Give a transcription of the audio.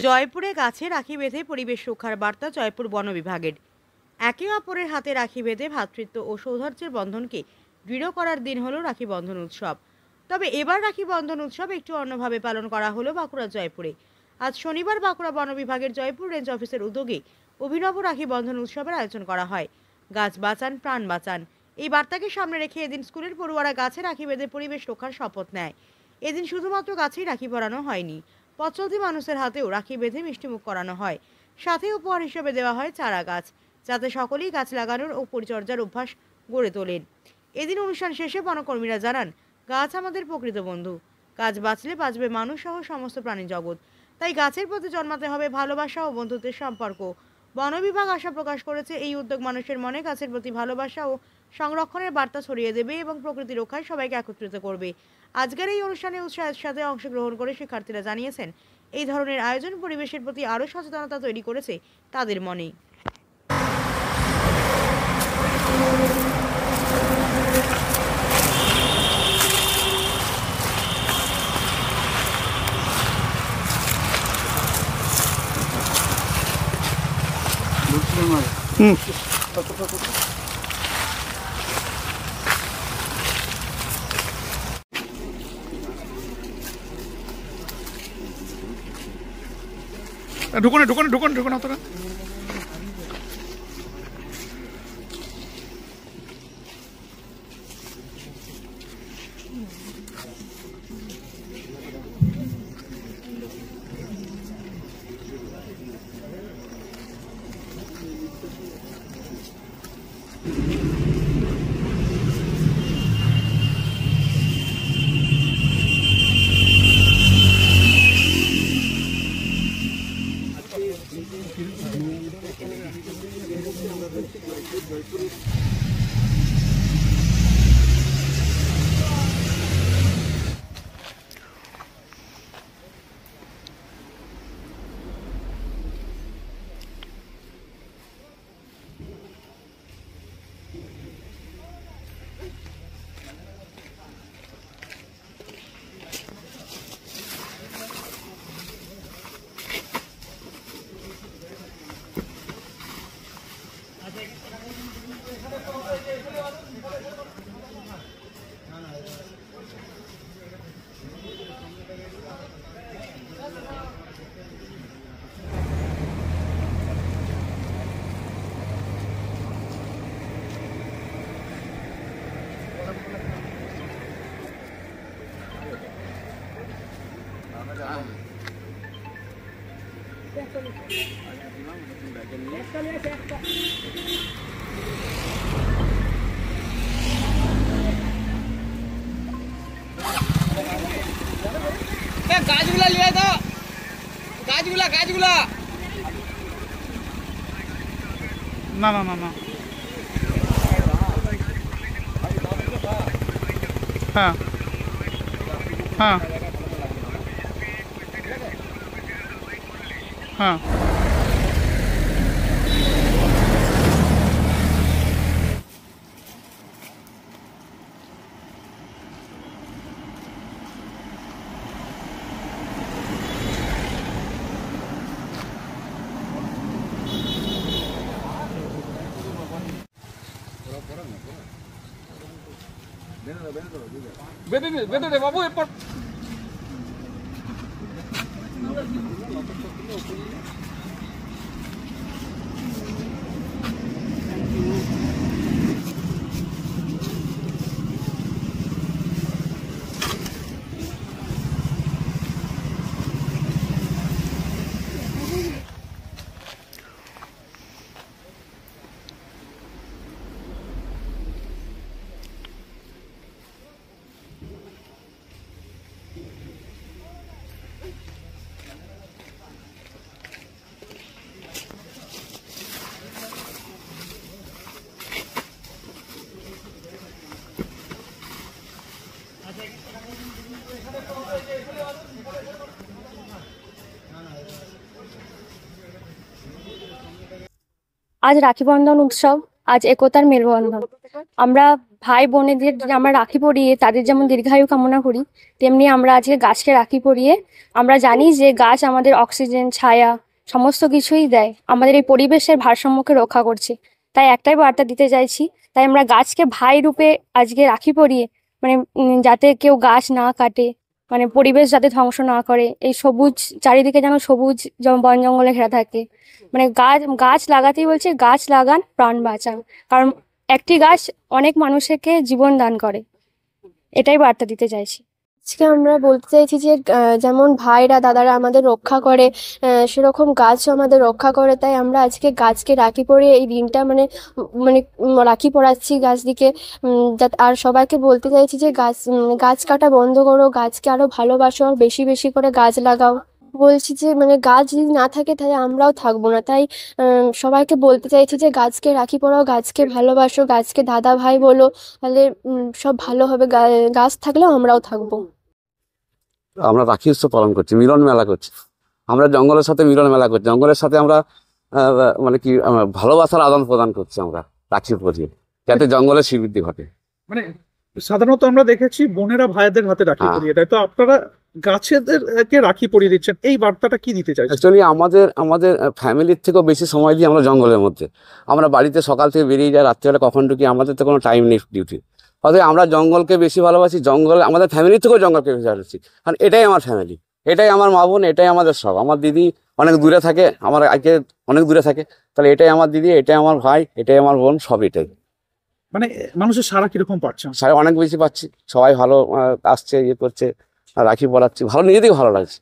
জয়পুরে গাছে রাখি বেঁধে পরিবেশ রক্ষার বার্তা জয়পুর বন বিভাগের। একে অপরের হাতে রাখি বেঁধে ভ্রাতৃত্ব ও সৌহার্দ্যের বন্ধনকে দৃঢ় করার দিন হলো রাখি বন্ধন উৎসব। তবে এবার রাখি বন্ধন উৎসব একটু অন্যভাবে পালন করা হলো বাঁকুড়া জয়পুরে। আজ শনিবার বাঁকুড়া বন বিভাগের জয়পুর রেঞ্জ অফিসের উদ্যোগে অভিনব রাখি বন্ধন উৎসবের আয়োজন করা হয়। গাছ বাঁচান প্রাণ বাঁচান এই বার্তাকে সামনে রেখে এদিন স্কুলের পড়ুয়ারা গাছে রাখি বেঁধে পরিবেশ রক্ষার শপথ নেয়। এদিন শুধুমাত্র গাছেই রাখি পরানো হয়নি, পথচলতি মানুষের হাতেও রাখি বেঁধে মিষ্টিমুখ করানো হয়। সাথে উপহার হিসেবে দেওয়া হয় চারা গাছ, যাতে সকলেই গাছ লাগানোর ও পরিচর্যার অভ্যাস গড়ে তোলেন। এদিন অনুষ্ঠান শেষে বনকর্মীরা জানান, গাছ আমাদের প্রকৃত বন্ধু, গাছ বাঁচলে বাঁচবে মানুষ সহ সমস্ত প্রাণী জগৎ। তাই গাছের প্রতি জন্মাতে হবে ভালোবাসা ও বন্ধুত্বের সম্পর্ক। বন বিভাগ আশা প্রকাশ করেছে এই উদ্যোগ মানুষের মনে গাছের প্রতি ভালোবাসা ও সংরক্ষণের বার্তা ছড়িয়ে দেবে এবং প্রকৃতি রক্ষায় সবাইকে একত্রিত করবে। আজকের এই অনুষ্ঠানে উৎসাহের সাথে অংশগ্রহণ করে শিক্ষার্থীরা জানিয়েছেন, এই ধরনের আয়োজন পরিবেশের প্রতি আরও সচেতনতা তৈরি করেছে তাদের মনে। ঢুকো না তোরা। গাছগুলা লিয়ে দাও, গাছগুলা না না না না হ্যাঁ হ্যাঁ হ্যাঁ বেঁধে দে বাবু এরপর। আজ রাখি বন্ধন উৎসব আজ একতার মেলবন্ধন। আমরা ভাই বোনেদের আমরা রাখি পরিয়ে তাদের যেমন দীর্ঘায়ু কামনা করি, তেমনি আমরা আজকে গাছকে রাখি পরিয়ে আমরা জানি যে গাছ আমাদের অক্সিজেন, ছায়া সমস্ত কিছুই দেয়, আমাদের এই পরিবেশের ভারসাম্যকে রক্ষা করছে। তাই একটাই বার্তা দিতে চাইছি, তাই আমরা গাছকে ভাই রূপে আজকে রাখি পরিয়ে মানে যাতে কেউ গাছ না কাটে, মানে পরিবেশ যাতে ধ্বংস না করে, এই সবুজ চারিদিকে যেন সবুজ বন জঙ্গলে ঘেরা থাকে। মানে গাছ লাগাতেই বলছে, গাছ লাগান প্রাণ বাঁচান, কারণ একটি গাছ অনেক মানুষকে জীবন দান করে। এটাই বার্তা দিতে চাইছি। আজকে আমরা বলতে চাইছি যে যেমন ভাইরা দাদারা আমাদের রক্ষা করে, সেরকম গাছও আমাদের রক্ষা করে। তাই আমরা আজকে গাছকে রাখি পরিয়ে এই দিনটা মানে মানে রাখি পরাচ্ছি গাছদিকে। যাতে আর সবাইকে বলতে চাইছি যে গাছ কাটা বন্ধ করো, গাছকে আরো ভালোবাসো, আর বেশি বেশি করে গাছ লাগাও। বলছি যে মানে গাছ যদি না থাকে তাহলে আমরাও থাকবো না। তাই সবাইকে বলতে চাইছি যে গাছকে রাখি পরাও, গাছকে ভালোবাসো, গাছকে দাদা ভাই বলো, তাহলে সব ভালো হবে। গাছ থাকলেও আমরাও থাকবো। আমরা রাখি উৎসব পালন করছি, মিলন মেলা করছি। আমরা জঙ্গলের সাথে মিলন মেলা করছি, জঙ্গলের সাথে আমরা মানে কি ভালোবাসার আদান প্রদান করছি আমরা রাখি পরিয়ে, যাতে জঙ্গলের শ্রীবৃদ্ধি ঘটে। মানে সাধারণত আমরা দেখেছি বোনেরা ভাইদের হাতে রাখি হ্যাঁ। পরিয়ে দেয়, তো আপনারা গাছেদেরকে রাখি পরিয়ে দিচ্ছেন, এই বার্তাটা কি দিতে চাইছেন? অ্যাকচুয়ালি আমাদের ফ্যামিলির থেকেও বেশি সময় দিই আমরা জঙ্গলের মধ্যে। আমরা বাড়িতে সকাল থেকে বেরিয়ে যাই, রাত্রিবেলা কখন ঢুকি, আমাদের তো কোনো টাইম নেই ডিউটি। অতএব আমরা জঙ্গলকে বেশি ভালোবাসি, জঙ্গল আমাদের ফ্যামিলির থেকেও জঙ্গলকে বেশি ভালোবাসি, কারণ এটাই আমার ফ্যামিলি, এটাই আমার মা বোন, এটাই আমাদের সব। আমার দিদি অনেক দূরে থাকে, আমার আজকে অনেক দূরে থাকে, তাহলে এটাই আমার দিদি, এটাই আমার ভাই, এটাই আমার বোন, সব এটাই। মানে মানুষের সারা কিরকম পাচ্ছেন? অনেক বেশি পাচ্ছি, সবাই ভালো আসছে, ইয়ে করছে, রাখি পরাচ্ছি, ভালো, নিজেদেরই ভালো লাগছে।